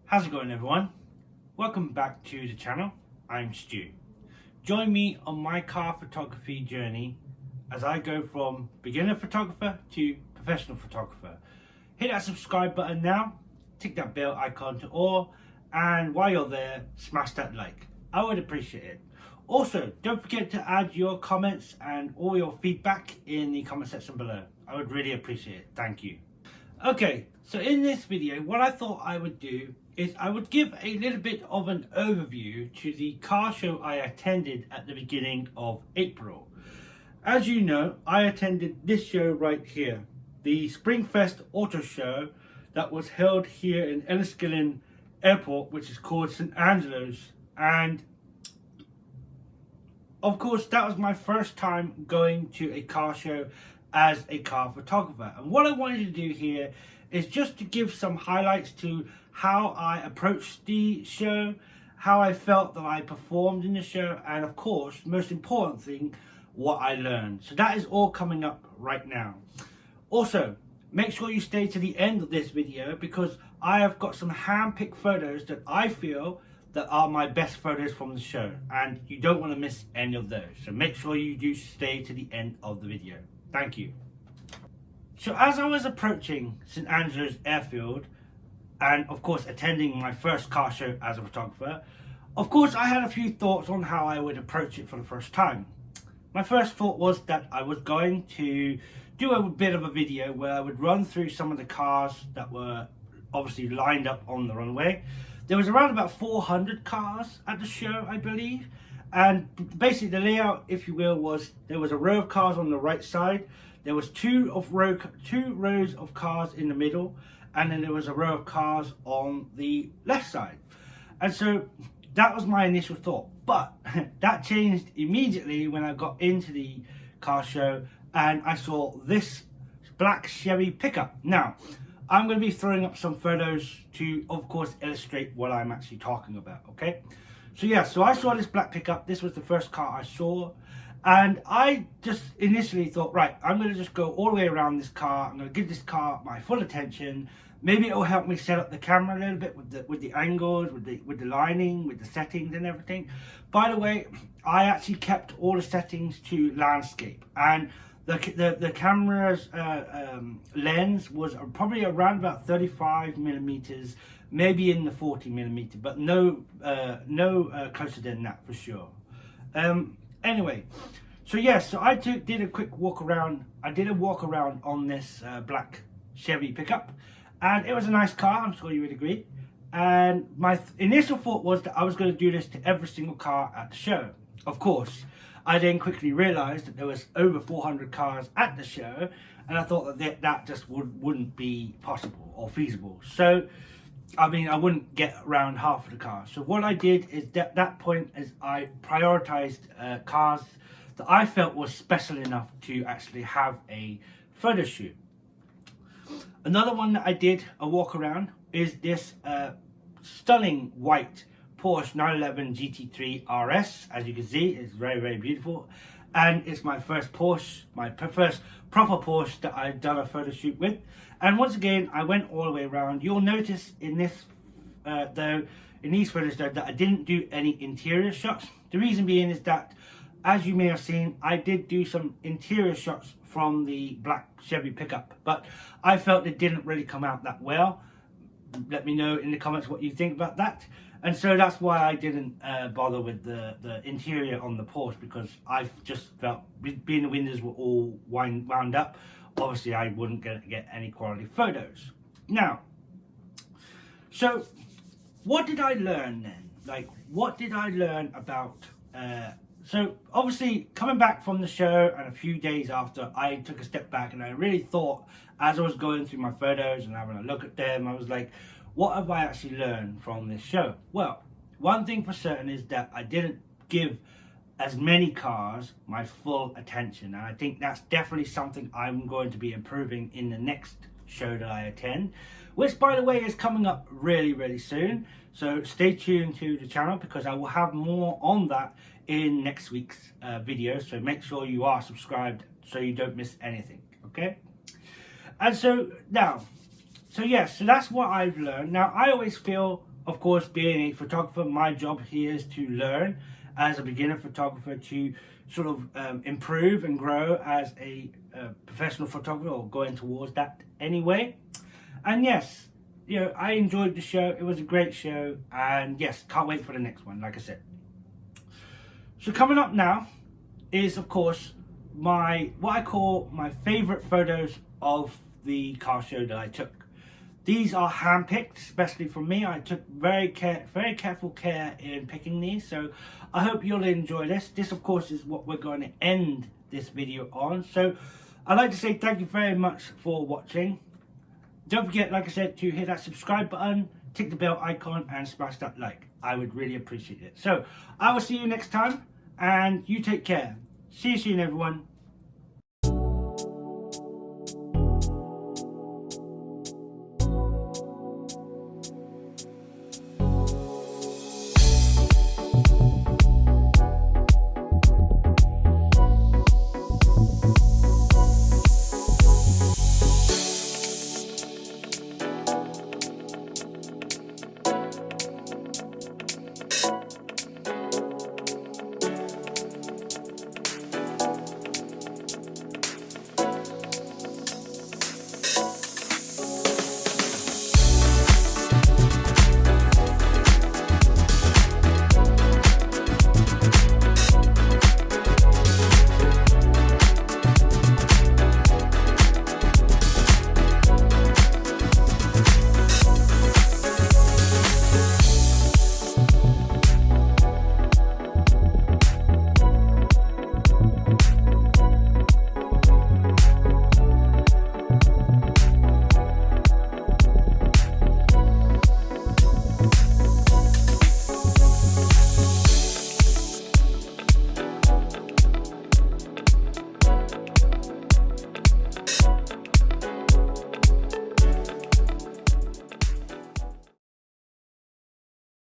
How's it going, everyone? Welcome back to the channel. I'm Stu. Join me on my car photography journey as I go from beginner photographer to professional photographer. Hit that subscribe button now, tick that bell icon to all, and while you're there, smash that like. I would appreciate it. Also, don't forget to add your comments and all your feedback in the comment section below. I would really appreciate it. Thank you. Okay, so in this video, what I thought I would do is I would give a little bit of an overview to the car show I attended at the beginning of April. As you know, I attended this show right here, the Springfest Autoshow that was held here in Enniskillen Airport, which is called St. Angelo's. And of course, that was my first time going to a car show as a car photographer. And what I wanted to do here is just to give some highlights to how I approached the show, how I felt that I performed in the show, and of course, most important thing, what I learned. So that is all coming up right now. Also, make sure you stay to the end of this video because I have got some hand-picked photos that I feel that are my best photos from the show, and you don't want to miss any of those. So make sure you do stay to the end of the video. Thank you. So as I was approaching St. Angelo's Airfield, and of course attending my first car show as a photographer, of course I had a few thoughts on how I would approach it for the first time. My first thought was that I was going to do a bit of a video where I would run through some of the cars that were obviously lined up on the runway. There was around about 400 cars at the show, I believe. And basically the layout, if you will, was there was a row of cars on the right side. There was two rows of cars in the middle. And then there was a row of cars on the left side. And so that was my initial thought. But that changed immediately when I got into the car show and I saw this black Chevy pickup. Now, I'm going to be throwing up some photos to, of course, illustrate what I'm actually talking about, okay? So yeah, so I saw this black pickup. This was the first car I saw. And I just initially thought, right, I'm going to just go all the way around this car. I'm going to give this car my full attention. Maybe it will help me set up the camera a little bit with the angles, with the lighting, with the settings and everything. By the way, I actually kept all the settings to landscape. And the camera's lens was probably around about 35 millimeters, maybe in the 40 millimeter, but no closer than that for sure. Anyway, so yes, so I did a quick walk around. I did a walk around on this black Chevy pickup, and it was a nice car. I'm sure you would agree. And my initial thought was that I was going to do this to every single car at the show. Of course, I then quickly realized that there was over 400 cars at the show, and I thought that just wouldn't be possible or feasible. So, I mean, I wouldn't get around half of the cars. So what I did is that point is I prioritized cars that I felt was special enough to actually have a photo shoot. Another one that I did a walk around is this stunning white Porsche 911 GT3 RS. As you can see, it's very, very beautiful. And it's my first Porsche, my first proper Porsche that I've done a photo shoot with. And once again, I went all the way around. You'll notice in this, in these photos though, that I didn't do any interior shots. The reason being is that, as you may have seen, I did do some interior shots from the black Chevy pickup, but I felt it didn't really come out that well. Let me know in the comments what you think about that. And so that's why I didn't bother with the interior on the Porsche, because I just felt, being the windows were all wound up, obviously I wouldn't get any quality photos. Now, so what did I learn then? Like, what did I learn about... So obviously coming back from the show and a few days after, I took a step back and I really thought, as I was going through my photos and having a look at them, I was like, what have I actually learned from this show? Well, one thing for certain is that I didn't give as many cars my full attention, and I think that's definitely something I'm going to be improving in the next show that I attend, which by the way is coming up really, really soon. So stay tuned to the channel because I will have more on that in next week's video. So make sure you are subscribed so you don't miss anything, okay? And so now, so yes, so that's what I've learned. Now I always feel of course, being a photographer, my job here is to learn as a beginner photographer to sort of improve and grow as a professional photographer, or going towards that anyway. And yes, you know, I enjoyed the show. It was a great show, and yes, can't wait for the next one, like I said. So coming up now is, of course, what I call my favorite photos of the car show that I took. These are handpicked, especially for me. I took very careful care in picking these, so I hope you'll enjoy this. This, of course, is what we're going to end this video on. So I'd like to say thank you very much for watching. Don't forget, like I said, to hit that subscribe button, tick the bell icon, and smash that like. I would really appreciate it. So I will see you next time, and you take care. See you soon, everyone.